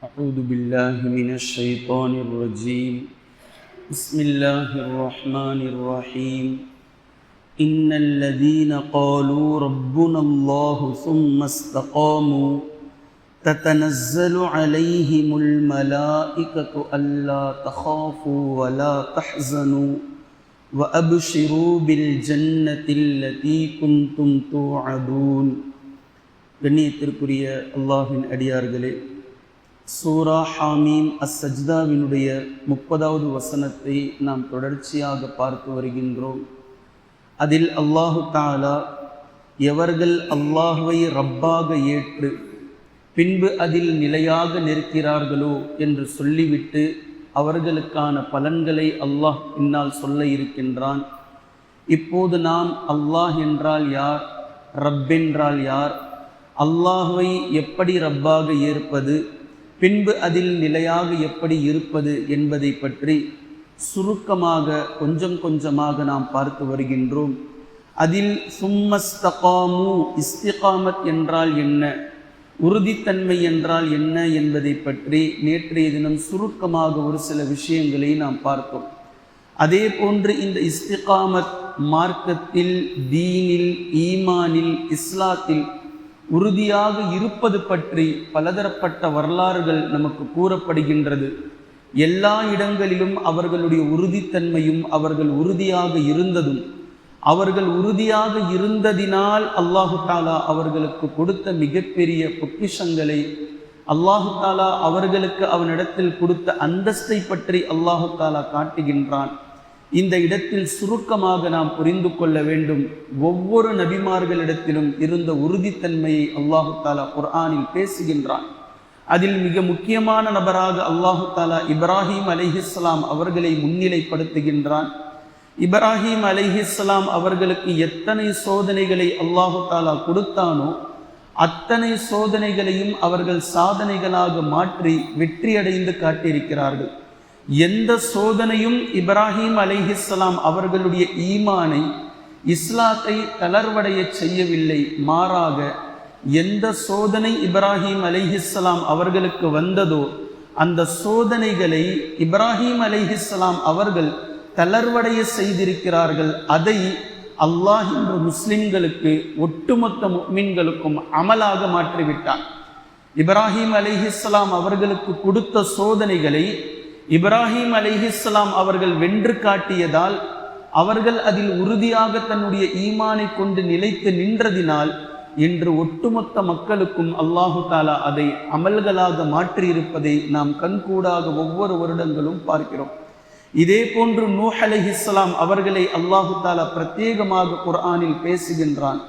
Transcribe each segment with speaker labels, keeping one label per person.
Speaker 1: أعوذ بالله من الشيطان الرجيم. بسم الله الرحمن الرحيم. إن الذين قالوا ربنا الله ثم استقاموا تتنزل عليهم الملائكة ألا تخافوا ولا تحزنوا وأبشروا بالجنة التي كنتم توعدون. கண்ணியத்திற்குரிய அல்லாஹ்வின் அடியார்களே, சூரா ஹாமீம் அஸ்-சஜ்தாவினுடைய 30வது வசனத்தை நாம் தொடர்ச்சியாக பார்த்து வருகின்றோம். அதில் அல்லாஹு தஆலா எவர்கள் அல்லாஹ்வை ரப்பாக ஏற்று பின்பு அதில் நிலையாக நிற்கிறார்களோ என்று சொல்லிவிட்டு அவர்களுக்கான பலன்களை அல்லாஹ் பின்னால் சொல்ல இருக்கின்றான். இப்போது நாம் அல்லாஹ் என்றால் யார், ரப் என்றால் யார், அல்லாஹ்வை எப்படி ரப்பாக ஏற்பது, பின்பு அதில் நிலையாக எப்படி இருப்பது என்பதை பற்றி சுருக்கமாக கொஞ்சம் கொஞ்சமாக நாம் பார்த்து வருகின்றோம். அதில் சும்மஸ்தகாமு, இஸ்திகாமத் என்றால் என்ன, உறுதித்தன்மை என்றால் என்ன என்பதை பற்றி நேற்றைய தினம் சுருக்கமாக ஒரு சில விஷயங்களை நாம் பார்த்தோம். அதே போன்று இந்த இஸ்திகாமத் மார்க்கத்தில், தீனில், ஈமானில், இஸ்லாத்தில் உறுதியாக இருப்பது பற்றி பலதரப்பட்ட வரலாறுகள் நமக்கு கூறப்படுகின்றது. எல்லா இடங்களிலும் அவர்களுடைய உறுதித்தன்மையும், அவர்கள் உறுதியாக இருந்ததும், அவர்கள் உறுதியாக இருந்ததினால் அல்லாஹு தாலா அவர்களுக்கு கொடுத்த மிகப்பெரிய பொக்கிஷங்களை, அல்லாஹு தாலா அவர்களுக்கு அவனிடத்தில் கொடுத்த அந்தஸ்தை பற்றி அல்லாஹு தாலா காட்டுகின்றான். இந்த இடத்தில் சுருக்கமாக நாம் புரிந்து கொள்ள வேண்டும். ஒவ்வொரு நபிமார்களிடத்திலும் இருந்த உறுதித்தன்மையை அல்லாஹு தாலா குர்ஆனில் பேசுகின்றான். அதில் மிக முக்கியமான நபராக அல்லாஹு தாலா இப்ராஹீம் அலைஹிஸ்ஸலாம் அவர்களை முன்னிலைப்படுத்துகின்றான். இப்ராஹீம் அலைஹிஸ்ஸலாம் அவர்களுக்கு எத்தனை சோதனைகளை அல்லாஹு தாலா கொடுத்தானோ அத்தனை சோதனைகளையும் அவர்கள் சாதனைகளாக மாற்றி வெற்றியடைந்து காட்டியிருக்கிறார்கள். எந்த சோதனையும் இப்ராஹீம் அலைஹிஸ்ஸலாம் அவர்களுடைய ஈமானை, இஸ்லாத்தை தளர்வடைய செய்யவில்லை. மாறாக எந்த சோதனை இப்ராஹீம் அலைஹிஸ்ஸலாம் அவர்களுக்கு வந்ததோ அந்த சோதனைகளை இப்ராஹீம் அலைஹிஸ்ஸலாம் அவர்கள் தளர்வடைய செய்திருக்கிறார்கள். அதை அல்லாஹ் என்ற முஸ்லிம்களுக்கு, ஒட்டுமொத்த முஃமின்களுக்கும் அமலாக மாற்றிவிட்டார். இப்ராஹீம் அலைஹிஸ்ஸலாம் அவர்களுக்கு கொடுத்த சோதனைகளை இப்ராஹீம் அலைஹிஸ்ஸலாம் அவர்கள் வென்று காட்டியதால், அவர்கள் அதில் உறுதியாக தன்னுடைய ஈமானை கொண்டு நிலைத்து நின்றதினால் இன்று ஒட்டுமொத்த மக்களுக்கும் அல்லாஹு தாலா அதை அமல்களாக மாற்றியிருப்பதை நாம் கண்கூடாக ஒவ்வொரு வருடங்களும் பார்க்கிறோம். இதே போன்று நூஹ் அலைஹிஸ்ஸலாம் அவர்களை அல்லாஹு தாலா பிரத்யேகமாக குர்ஆனில் பேசுகின்றான்.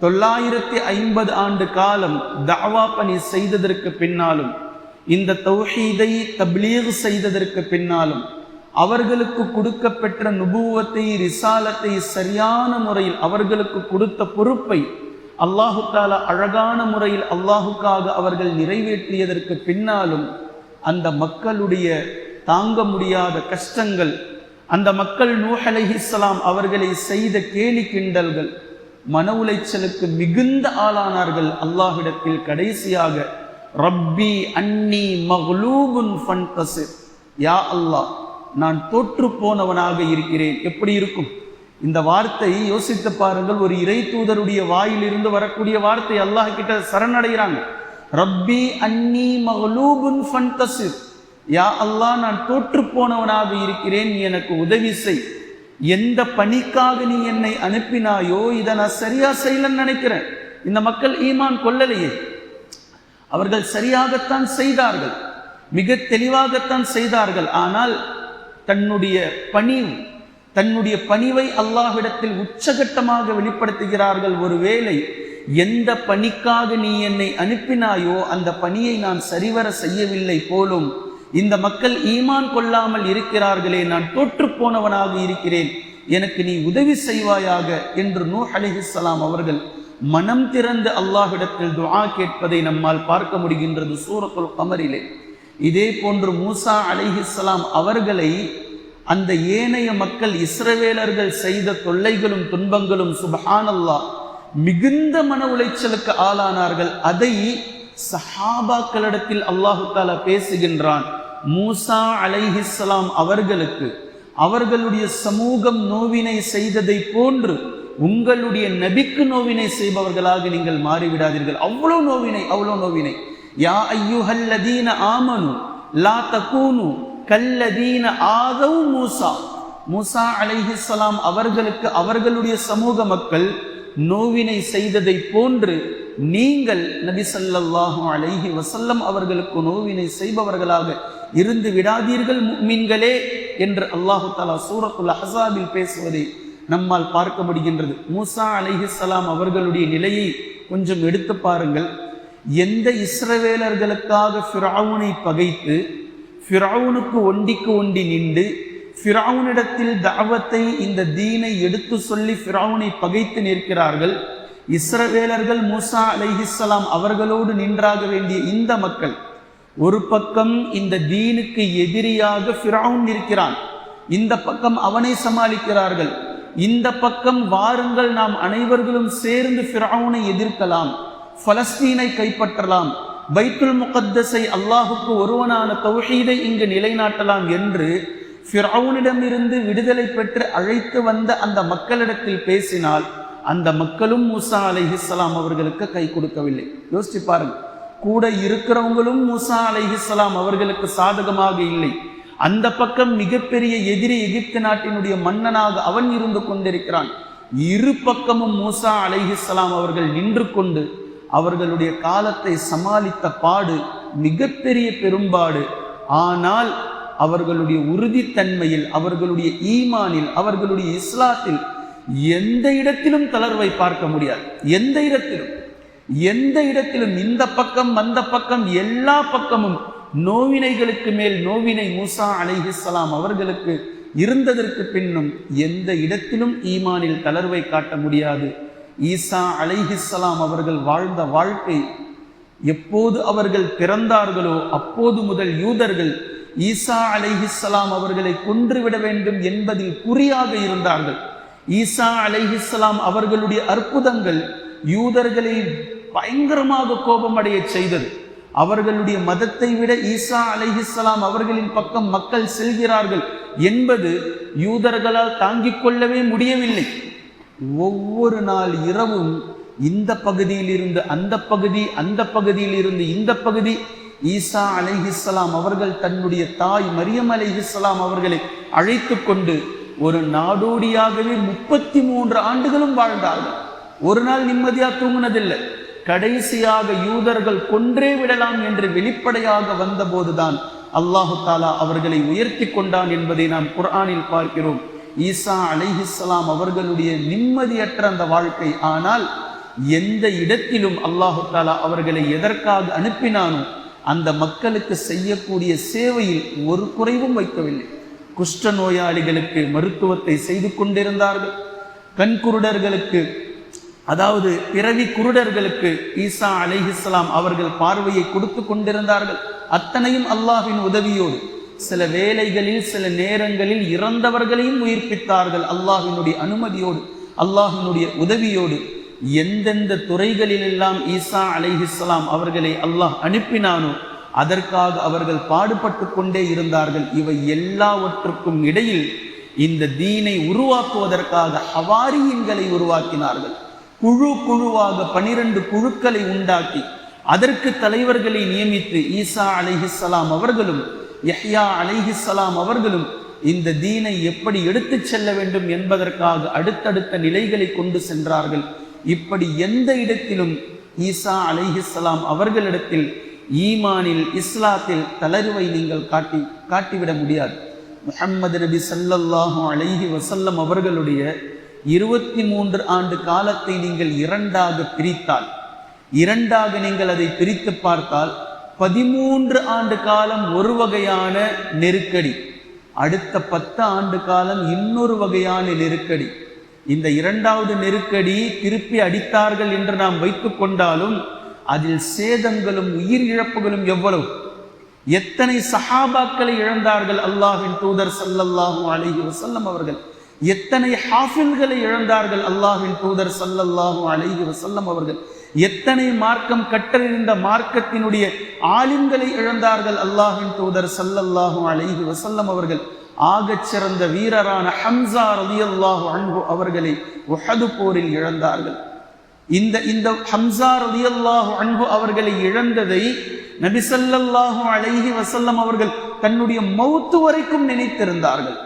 Speaker 1: 950 ஆண்டு காலம் தஅவா பணி செய்ததற்கு பின்னாலும், இந்த தௌஹீதை தப்லீக் செய்ததற்கு பின்னாலும், அவர்களுக்கு கொடுக்கப்பெற்ற நுபுவத்தை, ரிசாலத்தை சரியான முறையில் அவர்களுக்கு கொடுத்த பொறுப்பை அல்லாஹு தஆலா அழகான முறையில் அல்லாஹுக்காக அவர்கள் நிறைவேற்றியதற்கு பின்னாலும் அந்த மக்களுடைய தாங்க முடியாத கஷ்டங்கள், அந்த மக்கள் நூஹ் அலைஹிஸ்ஸலாம் அவர்களை செய்த கேலி கிண்டல்கள், மன உளைச்சலுக்கு மிகுந்த ஆளானார்கள். அல்லாஹ்விடத்தில் கடைசியாக ரப்பி அன்னி மக்லூபுன் ஃபன்தசிர், யா அல்லாஹ் நான் தோற்று போனவனாக இருக்கிறேன். எப்படி இருக்கும் இந்த வார்த்தை? யோசித்து பாருங்கள். ஒரு இறை தூதருடைய வாயிலிருந்து வரக்கூடிய வார்த்தை. அல்லாஹ் கிட்ட சரணடைகிறாங்க. ரப்பி அன்னி மக்லூபுன் ஃபன்தசிர், யா அல்லாஹ் நான் தோற்று போனவனாக இருக்கிறேன், நீ எனக்கு உதவி செய். எந்த பணிக்காக நீ என்னை அனுப்பினாயோ இதை நான் சரியா செய்யலன்னு நினைக்கிறேன். இந்த மக்கள் ஈமான் கொள்ளலையே, அவர்கள் சரியாகத்தான் செய்தார்கள், மிக தெளிவாகத்தான் செய்தார்கள். ஆனால் தன்னுடைய பணிவை அல்லாஹ்விடத்தில் உச்சகட்டமாக வெளிப்படுத்துகிறார்கள். ஒருவேளை எந்த பணிக்காக நீ என்னை அனுப்பினாயோ அந்த பணியை நான் சரிவர செய்யவில்லை போலும், இந்த மக்கள் ஈமான் கொள்ளாமல் இருக்கிறார்களே, நான் தோற்று போனவனாக இருக்கிறேன், எனக்கு நீ உதவி செய்வாயாக என்று நூஹ் அலைஹிஸ்ஸலாம் அவர்கள் மனம் திறந்து அல்லாஹ்விடத்தில் துஆ கேட்பதை நம்மால் பார்க்க முடிகின்றது சூரத்துல் கமரிலே. இதே போன்று மூசா அலைஹிஸ்ஸலாம் அவர்களை அந்த ஏனைய மக்கள், இஸ்ரவேலர்கள் செய்த தொல்லைகளும் துன்பங்களும் சுப்ஹானல்லாஹ் மிகுந்த மன உளைச்சலுக்கு ஆளானார்கள். அதை சஹாபாக்களிடத்தில் அல்லாஹு தஆலா பேசுகின்றான். மூசா அலைஹிஸ்ஸலாம் அவர்களுக்கு அவர்களுடைய சமூகம் நோவினை செய்ததை போன்று உங்களுடைய நபிக்கு நோவினை செய்பவர்களாக நீங்கள் மாறிவிடாதீர்கள். அவ்வளவு நோவினை. யா அய்யுஹல்லதீன ஆமனு லா தகூனு கல்லதீன ஆதவ் மூசா அலைஹிஸ்ஸலாம் அவர்களுக்கு அவர்களுடைய சமூக மக்கள் நோவினை செய்ததை போன்று நீங்கள் நபி ஸல்லல்லாஹு அலைஹி வஸல்லம் அவர்களுக்கு நோவினை செய்பவர்களாக இருந்து விடாதீர்கள் முஃமின்களே என்று அல்லாஹு தஆலா சூரத்துல் அஹ்ஸாபில் பேசுவதை நம்மால் பார்க்க முடிகின்றது. மூசா அலைஹிஸ்ஸலாம் அவர்களுடைய நிலையை கொஞ்சம் எடுத்து பாருங்கள். எந்த இஸ்ரவேலர்களுக்காக ஃபிரௌனை பகைத்து ஃபிரௌனுக்கு ஒண்டிக்கு ஒண்டி நின்று ஃபிரௌனிடத்தில் தஅவத்தை இந்த தீனை எடுத்து சொல்லி ஃபிரௌனை பகைத்து நிற்கிறார்கள். இஸ்ரவேலர்கள் மூசா அலைஹிஸ்ஸலாம் அவர்களோடு நின்றாக வேண்டிய இந்த மக்கள் ஒரு பக்கம் இந்த தீனுக்கு எதிரியாக ஃபிரௌன் இருக்கிறான், இந்த பக்கம் அவனை சமாளிக்கிறார்கள். இந்த பக்கம் வாருங்கள் நாம் அனைவர்களும் சேர்ந்து ஃபிரௌனை எதிர்க்கலாம், பலஸ்தீனை கைப்பற்றலாம், பைத்துல் முகத்தஸை அல்லாஹுக்கு ஒருவனான தௌஹீதை இங்கு நிலைநாட்டலாம் என்று ஃபிரௌனிடமிருந்து விடுதலை பெற்று அழைத்து வந்த அந்த மக்களிடத்தில் பேசினால் அந்த மக்களும் மூசா அலைஹிஸ்ஸலாம் அவர்களுக்கு கை கொடுக்கவில்லை. யோசிச்சு பாருங்க, கூட இருக்கிறவங்களும் மூசா அலைஹிஸ்ஸலாம் அவர்களுக்கு சாதகமாக இல்லை. அந்த பக்கம் மிகப்பெரிய எதிரி எகிப்து நாட்டினுடைய மன்னனாக அவன் இருந்து கொண்டிருக்கிறான். இரு பக்கமும் மூசா அலைஹிஸ்ஸலாம் அவர்கள் நின்று கொண்டு அவர்களுடைய காலத்தை சமாளித்த பாடு மிகப்பெரிய பெரும்பாடு. ஆனால் அவர்களுடைய உறுதித்தன்மையில், அவர்களுடைய ஈமானில், அவர்களுடைய இஸ்லாத்தில் எந்த இடத்திலும் தளர்வை பார்க்க முடியாது. எந்த இடத்திலும் இந்த பக்கம் அந்த பக்கம் எல்லா பக்கமும் நோவினைகளுக்கு மேல் நோவினை மூசா அலைஹிஸ்ஸலாம் அவர்களுக்கு இருந்ததற்கு பின்னும் எந்த இடத்திலும் ஈமானில் தளர்வை காட்ட முடியாது. ஈசா அலைஹிஸ்ஸலாம் அவர்கள் வாழ்ந்த வாழ்க்கை, எப்போது அவர்கள் பிறந்தார்களோ அப்போது முதல் யூதர்கள் ஈசா அலைஹிஸ்ஸலாம் அவர்களை கொன்றுவிட வேண்டும் என்பதில் குறியாக இருந்தார்கள். ஈசா அலைஹிஸ்ஸலாம் அவர்களுடைய அற்புதங்கள் யூதர்களை பயங்கரமாக கோபமடைய செய்தது. அவர்களுடைய மதத்தை விட ஈசா அலைஹிஸ்ஸலாம் அவர்களின் பக்கம் மக்கள் செல்கிறார்கள் என்பது யூதர்களால் தாங்கிக் கொள்ளவே முடியவில்லை. ஒவ்வொரு நாள் இரவும் இந்த பகுதியில் இருந்து அந்த பகுதி, அந்த பகுதியில் இருந்து இந்த பகுதி, ஈசா அலைஹிஸ்ஸலாம் அவர்கள் தன்னுடைய தாய் மரியம் அலைஹிஸ்ஸலாம் அவர்களை அழைத்து கொண்டு ஒரு நாடோடியாகவே 33 ஆண்டுகளும் வாழ்ந்தார்கள். ஒரு நாள் நிம்மதியாக தூங்கினதில்லை. கடைசியாக யூதர்கள் கொன்றே விடலாம் என்று வெளிப்படையாக வந்தபோதுதான் அல்லாஹு தாலா அவர்களை உயர்த்தி கொண்டான் என்பதை நாம் குர்ஆனில் பார்க்கிறோம். ஈசா அலைஹிஸ்ஸலாம் அவர்களுடைய நிம்மதியற்ற அந்த வாழ்க்கை. ஆனால் எந்த இடத்திலும் அல்லாஹு தாலா அவர்களை எதற்காக அனுப்பினானோ அந்த மக்களுக்கு செய்யக்கூடிய சேவையில் ஒரு குறைவும் வைக்கவில்லை. குஷ்ட நோயாளிகளுக்கு மருத்துவத்தை செய்து கொண்டிருந்தார்கள். கண்குருடர்களுக்கு, அதாவது பிறவி குருடர்களுக்கு ஈசா அலைஹிஸ்ஸலாம் அவர்கள் பார்வையை கொடுத்து கொண்டிருந்தார்கள். அத்தனையும் அல்லாஹ்வின் உதவியோடு. சில வேளைகளில் சில நேரங்களில் இறந்தவர்களையும் உயிர்ப்பித்தார்கள் அல்லாஹ்வினுடைய அனுமதியோடு, அல்லாஹ்வினுடைய உதவியோடு. எந்தெந்த துறைகளிலெல்லாம் ஈசா அலைஹிஸ்ஸலாம் அவர்களை அல்லாஹ் அனுப்பினானோ அதற்காக அவர்கள் பாடுபட்டு கொண்டே இருந்தார்கள். இவை எல்லாவற்றுக்கும் இடையில் இந்த தீனை உருவாக்குவதற்காக ஹவாரியன்களை உருவாக்கினார்கள். குழுவாக 12 குழுக்களை உண்டாக்கி அதற்கு தலைவர்களை நியமித்து ஈசா அலைஹிஸ்ஸலாம் அவர்களும் யஹ்யா அலைஹிஸ்ஸலாம் அவர்களும் இந்த தீனை எப்படி எடுத்துச் செல்ல வேண்டும் என்பதற்காக அடுத்தடுத்த நிலைகளை கொண்டு சென்றார்கள். இப்படி எந்த இடத்திலும் ஈசா அலைஹிஸ்ஸலாம் அவர்களிடத்தில் ஈமானில், இஸ்லாத்தில் தளர்வை நீங்கள் காட்டிவிட முடியாது. முஹம்மது நபி ஸல்லல்லாஹு அலைஹி வஸல்லம் அவர்களுடைய 23 ஆண்டு காலத்தை நீங்கள் இரண்டாக நீங்கள் அதை பிரித்து பார்த்தால் 13 ஆண்டு காலம் ஒரு வகையான நெருக்கடி, அடுத்த 10 ஆண்டு காலம் இன்னொரு வகையான நெருக்கடி. இந்த இரண்டாவது நெருக்கடி திருப்பி அடித்தார்கள் என்று நாம் வைத்துக் கொண்டாலும் அதில் சேதங்களும் உயிர் இழப்புகளும் எவ்வளவு! எத்தனை சஹாபாக்களை இழந்தார்கள் அல்லாஹ்வின் தூதர் ஸல்லல்லாஹு அலைஹி வஸல்லம் அவர்கள்! எத்தனை ஹாஃபில்களை இழந்தார்கள் அல்லாஹ்வின் தூதர் ஸல்லல்லாஹு அலைஹி வஸல்லம் அவர்கள்! எத்தனை மார்க்கம் கற்றறிந்த மார்க்கத்தினுடைய ஆலிம்களை இழந்தார்கள். அல்லாஹ்வின் தூதர் ஸல்லல்லாஹு அலைஹி வஸல்லம் அவர்கள் ஆகச் சிறந்த வீரரான ஹம்ஸா ரலியல்லாஹு அன்ஹு அவர்களை உஹது போரில் இழந்தார்கள். இந்த ஹம்ஸா ரலியல்லாஹு அன்ஹு அவர்களை இழந்ததை நபி ஸல்லல்லாஹு அலைஹி வஸல்லம் அவர்கள் தன்னுடைய மௌத்து வரைக்கும் நினைத்திருந்தார்கள்.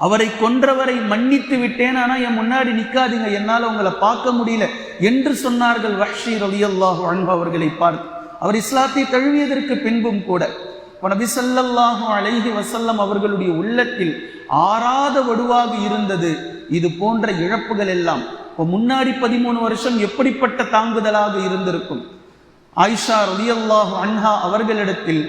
Speaker 1: அவரை கொன்றவரை மன்னித்து விட்டேன், ஆனா என் முன்னாடி நிக்காதீங்க, என்னால உங்களை பார்க்க முடியல என்று சொன்னார்கள் வஹ்ஷி ரலியல்லாஹு அன்ஹு அவர்களை பார்த்து. அவர் இஸ்லாத்தை தழுவியதற்கு பின்பும் கூட நபி ஸல்லல்லாஹு அலைஹி வஸல்லம் அவர்களுடைய உள்ளத்தில் ஆறாத வடுவாக இருந்தது இது போன்ற இழப்புகள் எல்லாம். முன்னாடி 13 வருஷம் எப்படிப்பட்ட தாங்குதலாக இருந்திருக்கும். ஆயிஷா ரலியல்லாஹு அன்ஹா அவர்களிடத்தில்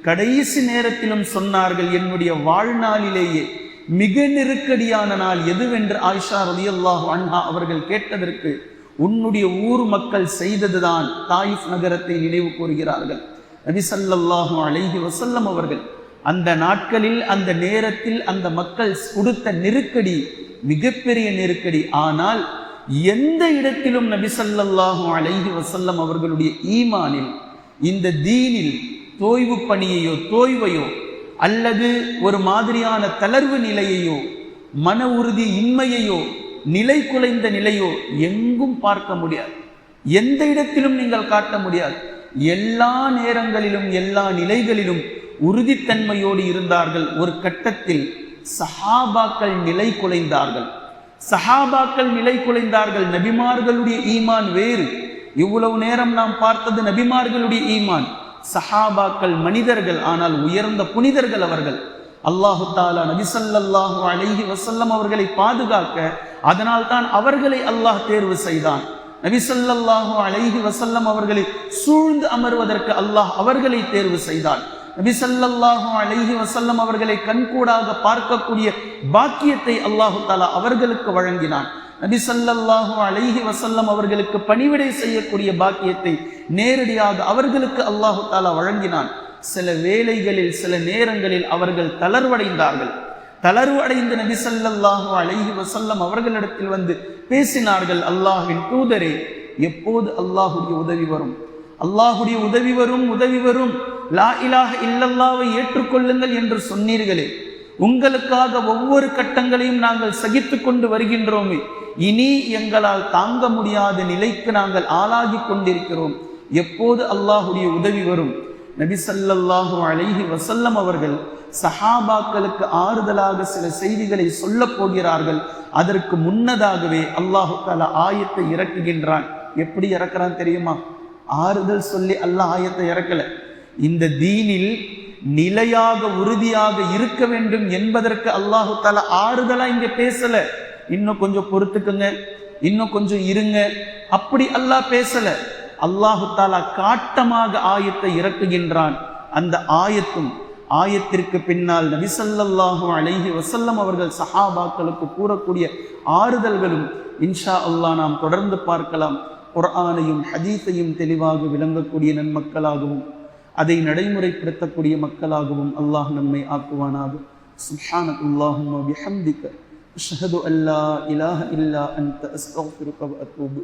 Speaker 1: கடைசி நேரத்திலும் சொன்னார்கள், என்னுடைய வாழ்நாளிலேயே மிக நெருக்கடியான நாள் எதுவென்று ஆயிஷா ரலியல்லாஹு அன்ஹா அவர்கள் கேட்டதற்கு, உன்னுடைய ஊர் மக்கள் செய்ததுதான் தாயிஃப் நகரத்தை நினைவு கூறுகிறார்கள். நபி ஸல்லல்லாஹு அலைஹி வஸல்லம் அவர்கள் அந்த நாட்களில் அந்த நேரத்தில் அந்த மக்கள் கொடுத்த நெருக்கடி மிகப்பெரிய நெருக்கடி. ஆனால் எந்த இடத்திலும் நபி ஸல்லல்லாஹு அலைஹி வஸல்லம் அவர்களுடைய ஈமானில், இந்த தீனில் தோய்வு பணியையோ தோய்வையோ அல்லது ஒரு மாதிரியான தளர்வு நிலையையோ மன உறுதி இன்மையையோ நிலை குலைந்த நிலையோ எங்கும் பார்க்க முடியாது. எந்த இடத்திலும் நீங்கள் காட்ட முடியாது. எல்லா நேரங்களிலும் எல்லா நிலைகளிலும் உறுதித்தன்மையோடு இருந்தார்கள். ஒரு கட்டத்தில் சஹாபாக்கள் நிலை குலைந்தார்கள். நபிமார்களுடைய ஈமான் வேறு. இவ்வளவு நேரம் நாம் பார்த்தது நபிமார்களுடைய ஈமான். சஹாபாக்கள் மனிதர்கள், ஆனால் உயர்ந்த புனிதர்கள் அவர்கள். அல்லாஹு தஆலா நபி ஸல்லல்லாஹு அலைஹி வஸல்லம் அவர்களை பாதுகாக்க அதனால் தான் அவர்களை அல்லாஹ் தேர்வு செய்தான். நபி ஸல்லல்லாஹு அலைஹி வஸல்லம் அவர்களை சூழ்ந்து அமர்வதற்கு அல்லாஹ் அவர்களை தேர்வு செய்தான். நபி ஸல்லல்லாஹு அலைஹி வஸல்லம் அவர்களை கண்கூடாக பார்க்கக்கூடிய பாக்கியத்தை அல்லாஹு தஆலா அவர்களுக்கு வழங்கினான். நபி ஸல்லல்லாஹு அலைஹி வஸல்லம் அவர்களுக்கு பணிவிடை செய்யக்கூடிய பாக்கியத்தை நேரடியாக அவர்களுக்கு அல்லாஹு தஆலா வழங்கினான். சில வேளைகளில் சில நேரங்களில் அவர்கள் தளர்வடைந்தார்கள். தளர்வு அடைந்த நபி ஸல்லல்லாஹு அலைஹி வஸல்லம் அவர்களிடத்தில் வந்து பேசினார்கள், அல்லாஹ்வின் தூதரே, எப்போது அல்லாஹ்வுடைய உதவி வரும்? அல்லாஹ்வுடைய உதவி வரும், லா இலாஹ இல்லல்லாஹ்வை ஏற்றுக்கொள்ளுங்கள் என்று சொன்னீர்களே, உங்களுக்காக ஒவ்வொரு கட்டங்களையும் நாங்கள் சகித்து கொண்டு வருகின்றோமே, இனி எங்களால் தாங்க முடியாத நிலைக்கு நாங்கள் ஆளாகி கொண்டிருக்கிறோம், எப்போது அல்லாஹ்வுடைய உதவி வரும்? நபி ஸல்லல்லாஹு அலைஹி வஸல்லம் அவர்கள் சஹாபாக்களுக்கு ஆறுதலாக சில செய்திகளை சொல்ல போகிறார்கள். அதற்கு முன்னதாகவே அல்லாஹு தஆலா ஆயத்தை இறக்குகின்றான். எப்படி இறக்குறான் தெரியுமா? ஆறுதல் சொல்லி அல்லாஹ் ஆயத்தை இறக்கல. இந்த தீனில் நிலையாக உறுதியாக இருக்க வேண்டும் என்பதற்கு அல்லாஹு தஆலா ஆறுதலா இங்க பேசல. இன்னும் கொஞ்சம் பொறுத்துக்குங்க, இன்னும் கொஞ்சம் இருங்க, அப்படி அல்லாஹ் பேசல. அல்லாஹு தஆலா காட்டமாக ஆயத்தை இறக்குகின்றான். அந்த ஆயத்திற்கு பின்னால் நபி ஸல்லல்லாஹு அலைஹி வஸல்லம் அவர்கள் சஹாபாக்களுக்கு கூறக்கூடிய ஆறுதல்களும் இன்ஷா அல்லாஹ் நாம் தொடர்ந்து பார்க்கலாம். குர்ஆனையும் ஹதீஸையும் தெளிவாக விளங்கக்கூடிய நன்மக்களாகவும் அதை நடைமுறைப்படுத்தக்கூடிய மக்களாகவும் அல்லாஹ் நம்மை ஆக்குவானாக. சுப்ஹானல்லாஹும்ம வபிஹம்திக அஷ்ஹது அல்லா இலாஹ இல்லா அன்த அஸ்தக்ஃபிருக வ அத்தூபு